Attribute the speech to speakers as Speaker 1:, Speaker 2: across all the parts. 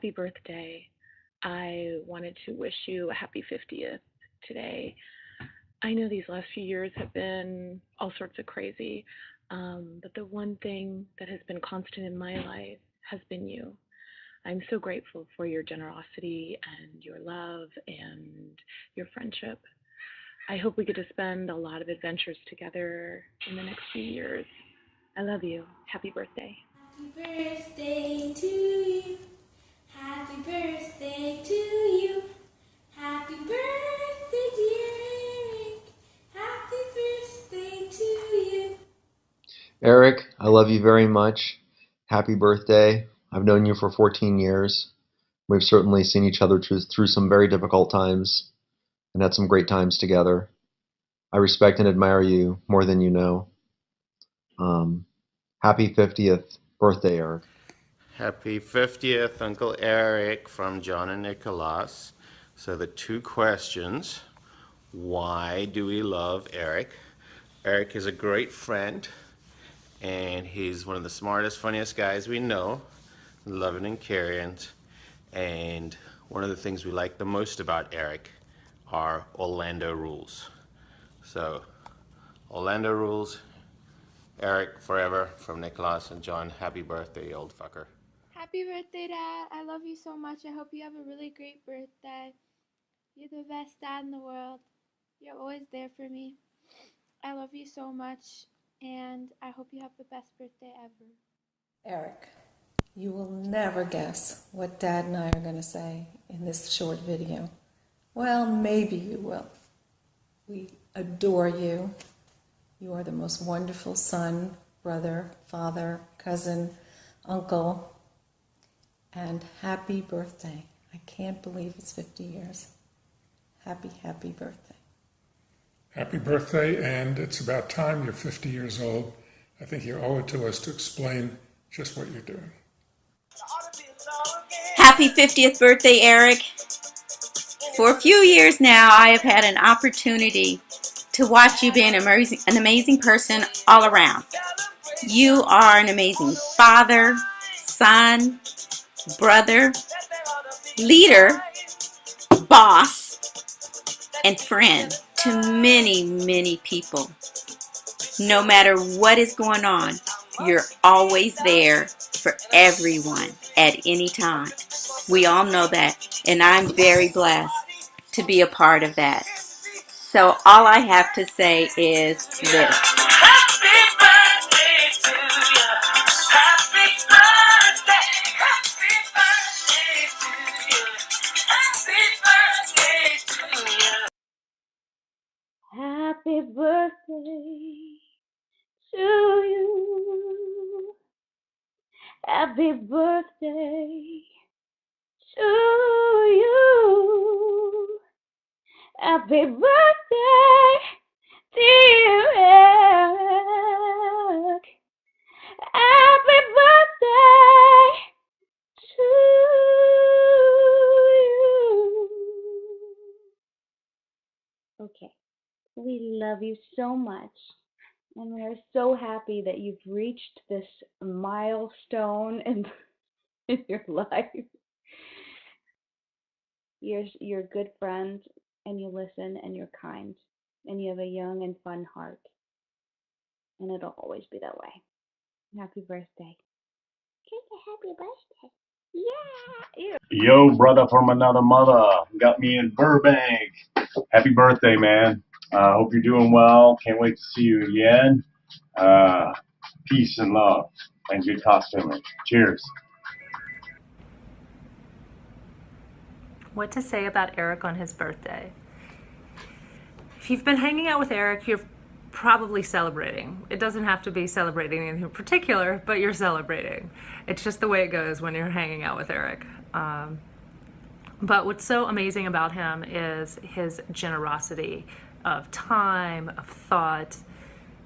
Speaker 1: happy birthday. I wanted to wish you a happy 50th today. I know these last few years have been all sorts of crazy, but the one thing that has been constant in my life has been you. I'm so grateful for your generosity and your love and your friendship. I hope we get to spend a lot of adventures together in the next few years. I love you. Happy birthday.
Speaker 2: Happy birthday to you. Happy birthday to you. Happy birthday, dear Eric. Happy birthday to you.
Speaker 3: Eric, I love you very much. Happy birthday. I've known you for 14 years. We've certainly seen each other through some very difficult times and had some great times together. I respect and admire you more than you know. Happy 50th birthday, Eric.
Speaker 4: Happy 50th, Uncle Eric, from John and Nicholas. So the two questions: why do we love Eric? Eric is a great friend, and he's one of the smartest, funniest guys we know, loving and caring. And one of the things we like the most about Eric are Orlando rules. So, Orlando rules, Eric forever, from Nicholas and John. Happy birthday, you old fucker.
Speaker 2: Happy birthday, Dad. I love you so much. I hope you have a really great birthday. You're the best dad in the world. You're always there for me. I love you so much, and I hope you have the best birthday ever.
Speaker 5: Eric, you will never guess what Dad and I are going to say in this short video. Well, maybe you will. We adore you. You are the most wonderful son, brother, father, cousin, uncle, and happy birthday. I can't believe it's 50 years. Happy, happy birthday.
Speaker 6: Happy birthday, and it's about time you're 50 years old. I think you owe it to us to explain just what you're doing.
Speaker 7: Happy 50th birthday, Eric. For a few years now, I have had an opportunity to watch you be an amazing person all around. You are an amazing father, son, brother, leader, boss, and friend to many, many people. No matter what is going on, you're always there for everyone at any time. We all know that, and I'm very blessed to be a part of that. So all I have to say is this.
Speaker 8: Happy birthday to you. Happy birthday. Happy birthday to you. Happy birthday to you.
Speaker 1: Happy birthday to you. Happy birthday to you. Happy birthday, dear Eric. Happy birthday to you. Okay, we love you so much, and we are so happy that you've reached this milestone in your life. You're a good friend, and you listen, and you're kind, and you have a young and fun heart, and it'll always be that way. Happy birthday. Happy birthday. Yeah.
Speaker 9: Yo, brother from another mother. Got me in Burbank. Happy birthday, man. Hope you're doing well. Can't wait to see you again. Peace and love and good costuming. Cheers.
Speaker 10: What to say about Eric on his birthday? If you've been hanging out with Eric, you're probably celebrating. It doesn't have to be celebrating anything in particular, but you're celebrating. It's just the way it goes when you're hanging out with Eric. But what's so amazing about him is his generosity of time, of thought.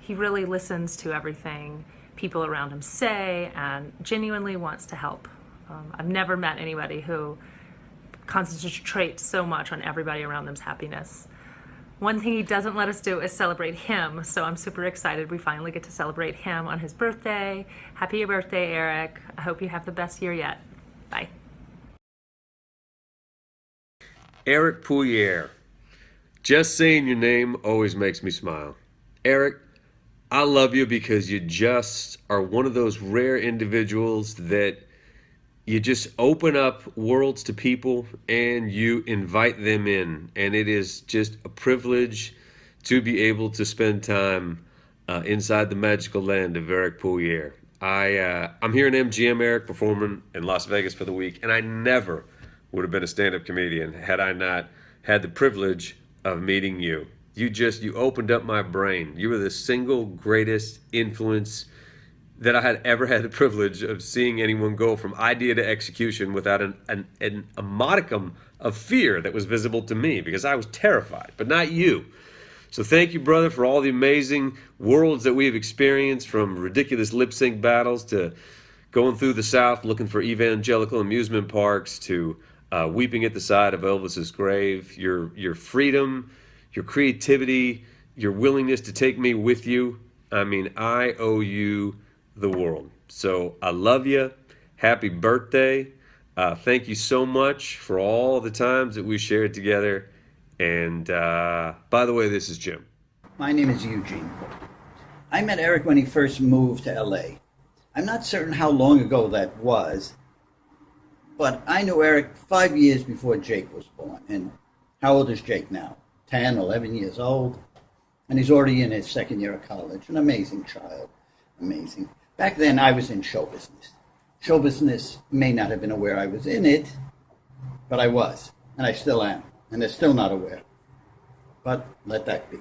Speaker 10: He really listens to everything people around him say and genuinely wants to help. I've never met anybody who concentrates so much on everybody around them's happiness. One thing he doesn't let us do is celebrate him, so I'm super excited we finally get to celebrate him on his birthday. Happy birthday, Eric. I hope you have the best year yet. Bye.
Speaker 11: Eric Pulier. Just saying your name always makes me smile. Eric, I love you because you just are one of those rare individuals that you just open up worlds to people and you invite them in. And it is just a privilege to be able to spend time inside the magical land of Eric Pulier. I'm here in MGM, Eric, performing in Las Vegas for the week, and I never would have been a stand-up comedian had I not had the privilege of meeting you. You opened up my brain. You were the single greatest influence that I had ever had the privilege of seeing anyone go from idea to execution without a modicum of fear that was visible to me because I was terrified, but not you. So thank you, brother, for all the amazing worlds that we have experienced, from ridiculous lip sync battles to going through the South looking for evangelical amusement parks to weeping at the side of Elvis's grave. Your freedom, your creativity, your willingness to take me with you. I mean, I owe you the world. So I love you. Happy birthday. Thank you so much for all the times that we shared together. And by the way, this is Jim.
Speaker 12: My name is Eugene. I met Eric when he first moved to LA. I'm not certain how long ago that was, but I knew Eric 5 years before Jake was born. And how old is Jake now? 10, 11 years old. And he's already in his second year of college. An amazing child. Amazing. Back then, I was in show business. Show business may not have been aware I was in it, but I was. And I still am. And they're still not aware. But let that be.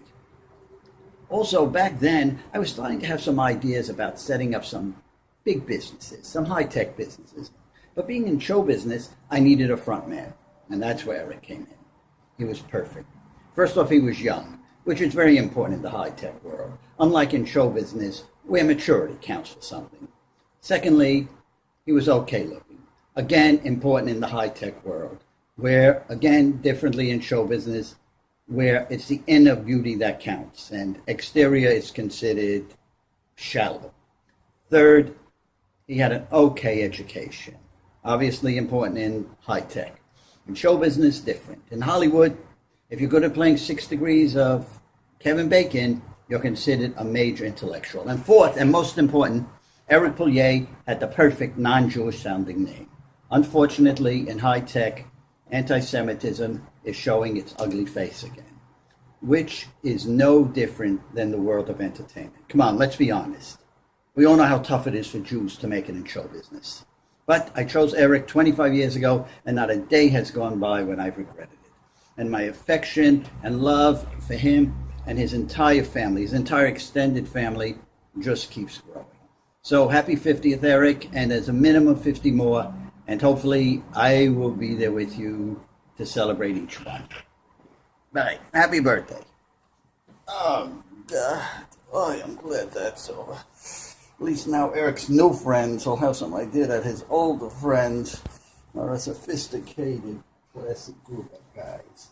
Speaker 12: Also, back then, I was starting to have some ideas about setting up some big businesses, some high-tech businesses. But being in show business, I needed a front man. And that's where Eric came in. He was perfect. First off, he was young, which is very important in the high-tech world. Unlike in show business, where maturity counts for something. Secondly, he was okay looking. Again, important in the high-tech world, where, again, differently in show business, where it's the inner beauty that counts, and exterior is considered shallow. Third, he had an okay education, obviously important in high-tech. In show business, different. In Hollywood, if you're good at playing 6 degrees of Kevin Bacon, you're considered a major intellectual. And fourth, and most important, Eric Pulier had the perfect non-Jewish sounding name. Unfortunately, in high-tech, anti-Semitism is showing its ugly face again, which is no different than the world of entertainment. Come on, let's be honest. We all know how tough it is for Jews to make it in show business. But I chose Eric 25 years ago, and not a day has gone by when I've regretted it. And my affection and love for him and his entire family, his entire extended family, just keeps growing. So happy 50th, Eric, and there's a minimum 50 more, and hopefully I will be there with you to celebrate each one. Bye. Happy birthday. Oh, God. Oh, I'm glad that's over. At least now Eric's new friends will have some idea that his older friends are a sophisticated, classic group of guys.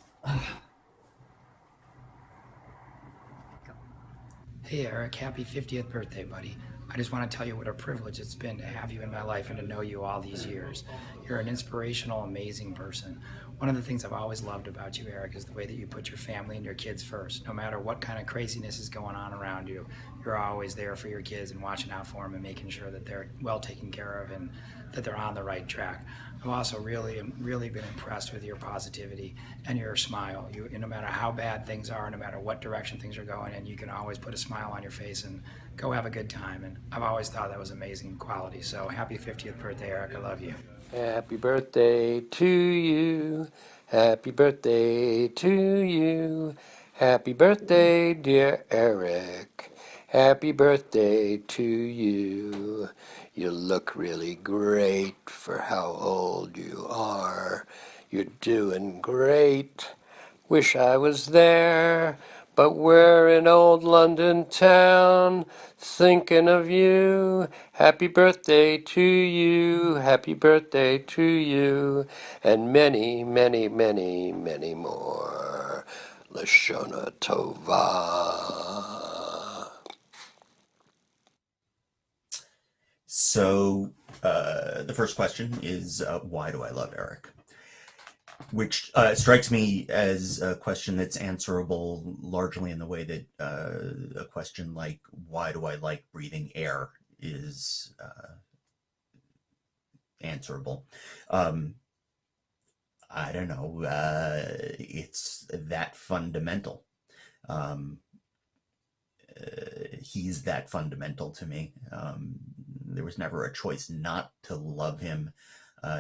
Speaker 13: Hey Eric, happy 50th birthday, buddy. I just want to tell you what a privilege it's been to have you in my life and to know you all these years. You're an inspirational, amazing person. One of the things I've always loved about you, Eric, is the way that you put your family and your kids first. No matter what kind of craziness is going on around you, you're always there for your kids and watching out for them and making sure that they're well taken care of and that they're on the right track. I've also really been impressed with your positivity and your smile. No matter how bad things are, no matter what direction things are going in, you can always put a smile on your face and go have a good time. And I've always thought that was amazing quality. So happy 50th birthday, Eric. I love you.
Speaker 14: Happy birthday to you. Happy birthday to you. Happy birthday, dear Eric. Happy birthday to you. You look really great for how old you are. You're doing great. Wish I was there, but we're in old London town, thinking of you. Happy birthday to you, happy birthday to you, and many, many, many, many more. Lashona Tova.
Speaker 15: So the first question is, why do I love Eric? which strikes me as a question that's answerable largely in the way that a question like, why do I like breathing air, is answerable. I don't know. It's that fundamental. Um, he's that fundamental to me. There was never a choice not to love him,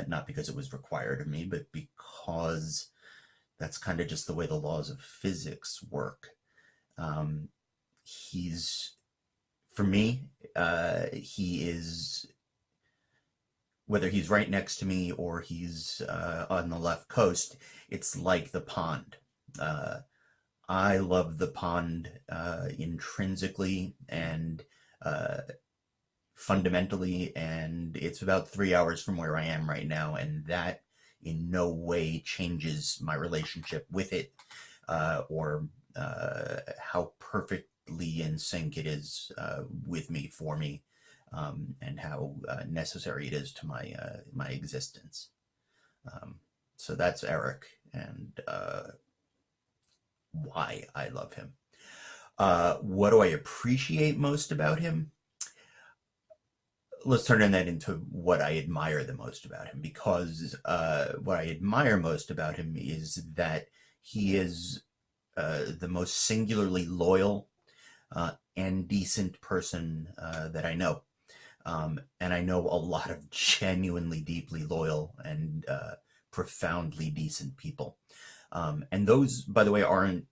Speaker 15: not because it was required of me, but because that's kind of just the way the laws of physics work. He's, for me, he is, whether he's right next to me or he's on the left coast, it's like the pond. I love the pond intrinsically and fundamentally, and it's about 3 hours from where I am right now, and that in no way changes my relationship with it or how perfectly in sync it is with me, for me, and how necessary it is to my my existence. So that's Eric, and why I love him. What do I appreciate most about him? Let's turn that into what I admire the most about him, because what I admire most about him is that he is the most singularly loyal and decent person that I know. And I know a lot of genuinely deeply loyal and profoundly decent people. And those, by the way, aren't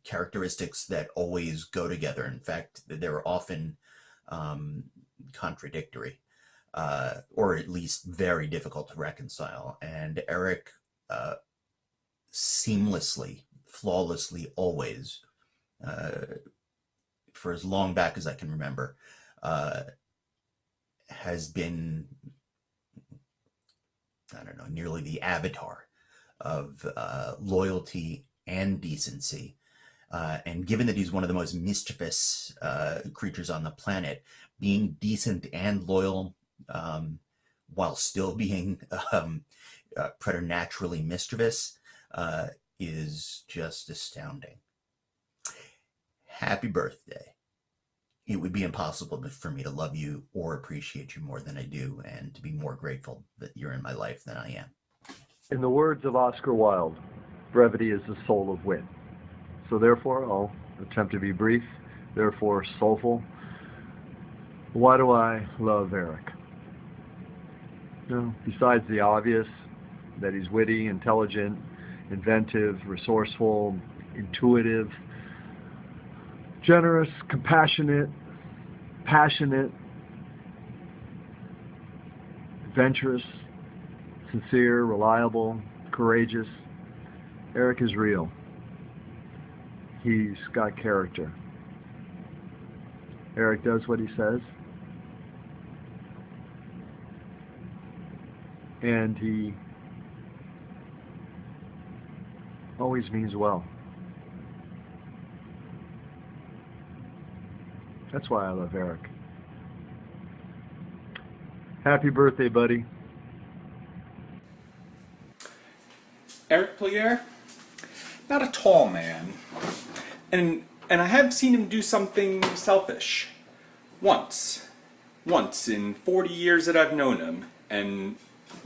Speaker 15: characteristics that always go together. In fact, they're often contradictory, or at least very difficult to reconcile. And Eric seamlessly, flawlessly, always, for as long back as I can remember, has been, I don't know, nearly the avatar of loyalty and decency. And given that he's one of the most mischievous creatures on the planet, being decent and loyal while still being preternaturally mischievous is just astounding. Happy birthday. It would be impossible for me to love you or appreciate you more than I do, and to be more grateful that you're in my life than I am.
Speaker 16: In the words of Oscar Wilde, brevity is the soul of wit. So therefore, I'll attempt to be brief, therefore soulful. Why do I love Eric? Besides the obvious, that he's witty, intelligent, inventive, resourceful, intuitive, generous, compassionate, passionate, adventurous, sincere, reliable, courageous, Eric is real. He's got character. Eric does what he says. And he always means well. That's why I love Eric. Happy birthday, buddy.
Speaker 17: Eric Pulier, not a tall man. And I have seen him do something selfish. Once in 40 years that I've known him. And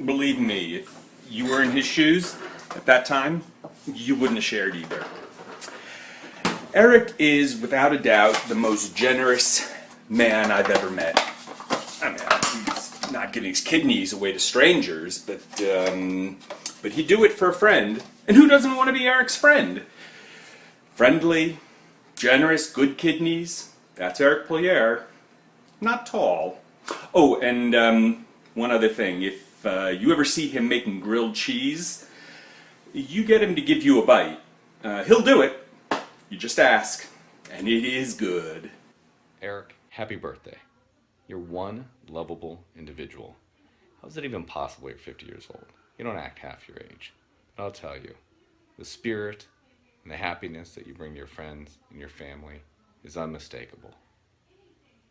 Speaker 17: believe me, if you were in his shoes at that time, you wouldn't have shared either. Eric is, without a doubt, the most generous man I've ever met. I mean, he's not giving his kidneys away to strangers, but he'd do it for a friend. And who doesn't want to be Eric's friend? Friendly, generous, good kidneys. That's Eric Pulier. Not tall. Oh, and one other thing. If you ever see him making grilled cheese, you get him to give you a bite. He'll do it. You just ask. And it is good.
Speaker 18: Eric, happy birthday. You're one lovable individual. How is it even possible you're 50 years old? You don't act half your age. But I'll tell you, the spirit and the happiness that you bring to your friends and your family is unmistakable.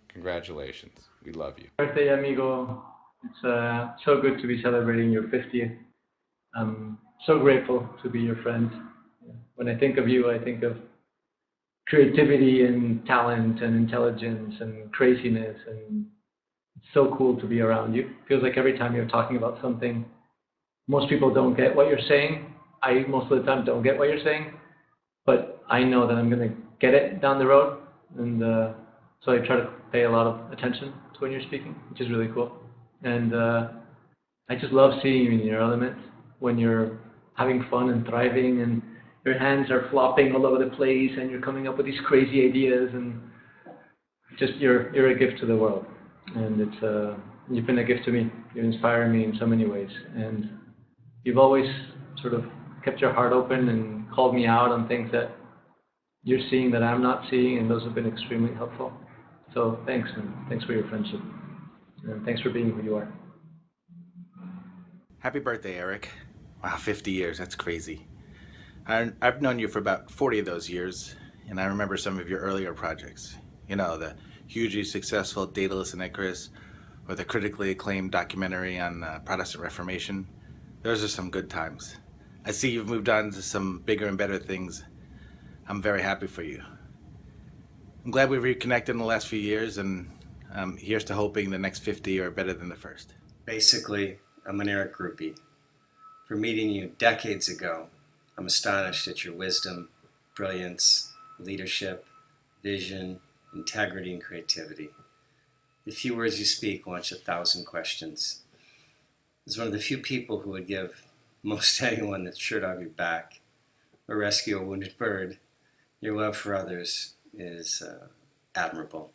Speaker 18: Congratulations. We love you.
Speaker 19: Birthday, amigo. It's so good to be celebrating your 50th. I'm so grateful to be your friend. When I think of you, I think of creativity and talent and intelligence and craziness, and it's so cool to be around you. Feels like every time you're talking about something, most people don't get what you're saying. I most of the time don't get what you're saying, but I know that I'm going to get it down the road, and so I try to pay a lot of attention to when you're speaking, which is really cool. And I just love seeing you in your element when you're having fun and thriving, and your hands are flopping all over the place, and you're coming up with these crazy ideas, and just you're a gift to the world, and it's you've been a gift to me. You inspire me in so many ways, and you've always sort of kept your heart open and called me out on things that you're seeing that I'm not seeing, and those have been extremely helpful. So thanks, and thanks for your friendship, and thanks for being who you are.
Speaker 20: Happy birthday, Eric. Wow, 50 years, that's crazy. I've known you for about 40 of those years, and I remember some of your earlier projects. You know, the hugely successful Daedalus and Icarus, or the critically acclaimed documentary on Protestant Reformation. Those are some good times. I see you've moved on to some bigger and better things. I'm very happy for you. I'm glad we've reconnected in the last few years, and here's to hoping the next 50 are better than the first.
Speaker 21: Basically, I'm an Eric groupie. For meeting you decades ago, I'm astonished at your wisdom, brilliance, leadership, vision, integrity, and creativity. The few words you speak launch 1,000 questions. As one of the few people who would give most anyone the shirt off your back or rescue a wounded bird, your love for others is admirable.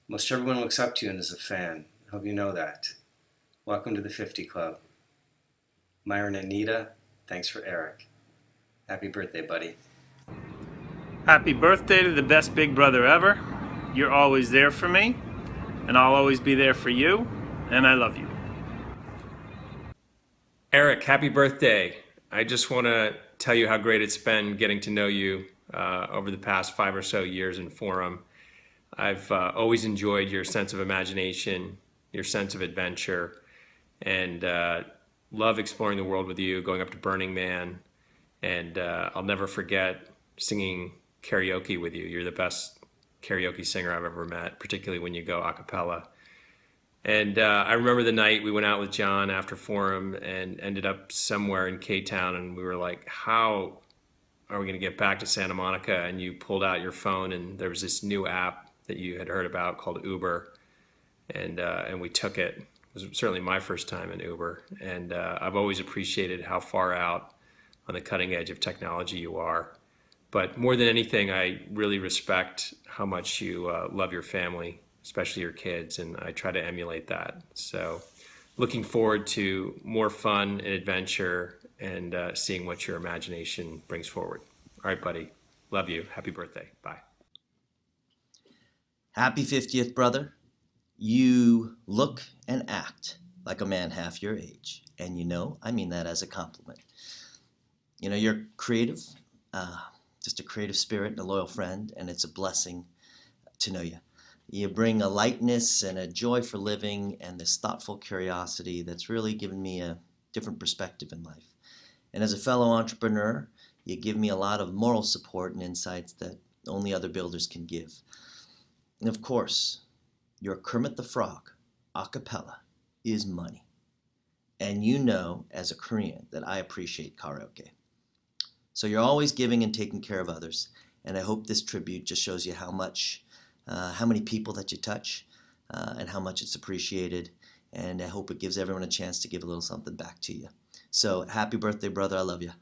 Speaker 21: Most everyone looks up to you and is a fan. I hope you know that. Welcome to the 50 Club. Myron and Anita, thanks for Eric. Happy birthday, buddy.
Speaker 22: Happy birthday to the best big brother ever. You're always there for me, and I'll always be there for you, and I love you.
Speaker 11: Eric, happy birthday. I just want to tell you how great it's been getting to know you over the past 5 or so years in Forum. I've always enjoyed your sense of imagination, your sense of adventure, and love exploring the world with you, going up to Burning Man, and I'll never forget singing karaoke with you. You're the best karaoke singer I've ever met, particularly when you go a cappella. And I remember the night we went out with John after Forum and ended up somewhere in K-Town, and we were like, how are we going to get back to Santa Monica? And you pulled out your phone, and there was this new app that you had heard about called Uber, and we took it. It was certainly my first time in Uber, and I've always appreciated how far out on the cutting edge of technology you are. But more than anything, I really respect how much you love your family, especially your kids, and I try to emulate that. So looking forward to more fun and adventure and seeing what your imagination brings forward. All right, buddy. Love you. Happy birthday. Bye.
Speaker 23: Happy 50th, brother. You look and act like a man half your age. And you know, I mean that as a compliment. You know, you're creative, just a creative spirit and a loyal friend, and it's a blessing to know you. You bring a lightness and a joy for living and this thoughtful curiosity that's really given me a different perspective in life. And as a fellow entrepreneur, you give me a lot of moral support and insights that only other builders can give. And of course, your Kermit the Frog a cappella is money. And you know, as a Korean, that I appreciate karaoke. So you're always giving and taking care of others. And I hope this tribute just shows you how many people that you touch, and how much it's appreciated. And I hope it gives everyone a chance to give a little something back to you. So happy birthday, brother. I love you.